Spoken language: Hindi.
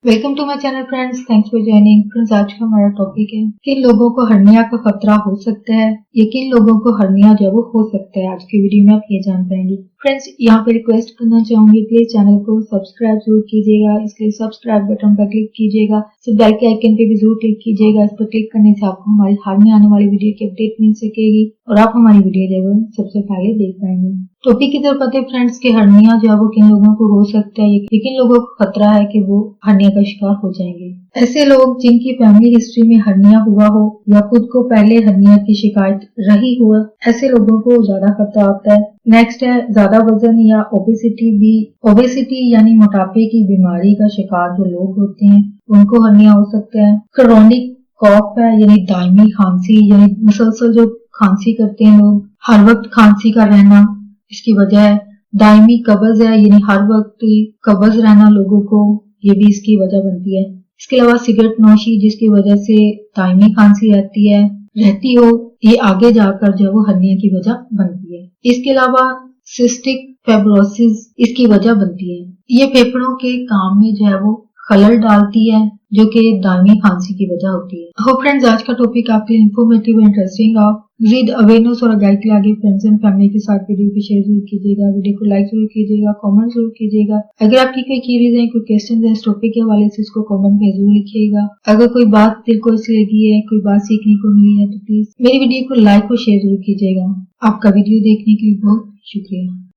Welcome to my channel friends, thanks for joining. Friends, आज का हमारा टॉपिक है किन लोगों को हर्निया का खतरा हो सकता है या किन लोगों को हर्निया जो वो हो सकता है। आज की वीडियो में आप ये जान पाएंगे। फ्रेंड्स, यहाँ पे रिक्वेस्ट करना चाहूंगी, प्लीज चैनल को सब्सक्राइब जरूर कीजिएगा। इसलिए सब्सक्राइब बटन पर क्लिक कीजिएगा, बेल के आइकन पे भी जरूर क्लिक कीजिएगा। इस पर क्लिक करने से आपको हमारी हाल में आने वाली वीडियो की अपडेट मिल सकेगी और आप हमारी वीडियो जो है सबसे पहले देख पाएंगे। टॉपिक की तरफ आते हैं फ्रेंड्स के हर्निया जो है वो किन लोगों को हो सकता है, किन लोगों को खतरा है कि वो हर्निया का शिकार हो जाएंगे। ऐसे लोग जिनकी फैमिली हिस्ट्री में हर्निया हुआ हो या खुद को पहले हर्निया की शिकायत रही हो, ऐसे लोगों को ज्यादा खतरा होता है। नेक्स्ट है ज्यादा वजन या ओबेसिटी यानी मोटापे की बीमारी का शिकार जो लोग होते हैं उनको हर्निया हो सकता है। क्रोनिक कॉफ है यानी दायमी खांसी, यानी मुसलसल जो खांसी करते हैं लोग, हर वक्त खांसी का रहना इसकी वजह है। दायमी कब्ज है यानी हर वक्त कब्ज रहना लोगों को, ये भी इसकी वजह बनती है। इसके अलावा सिगरेट नोशी जिसकी वजह से दायमी खांसी रहती हो, ये आगे जाकर जो वो हर्निया की वजह बनती है। इसके अलावा सिस्टिक फाइब्रोसिस इसकी वजह बनती है। ये फेफड़ों के काम में जो है वो खलल डालती है जो कि दायमी खांसी की वजह होती है। हो फ्रेंड्स, आज का टॉपिक आपके लिए इंफॉर्मेटिव इंटरेस्टिंग रहा। विद अवेयरनेस और गाइड के आगे फ्रेंड्स एंड फैमिली के साथ वीडियो को शेयर जरूर कीजिएगा, वीडियो को लाइक जरूर कीजिएगा, कमेंट जरूर कीजिएगा। अगर आपकी कोई क्वेरीज है, कोई क्वेश्चन है इस टॉपिक के हवाले से, इसको कमेंट में जरूर लिखिएगा। अगर कोई बात दिल को इस लगी है, कोई बात सीखने को मिली है तो प्लीज मेरी वीडियो को लाइक और शेयर जरूर कीजिएगा। आपका वीडियो देखने के लिए बहुत शुक्रिया।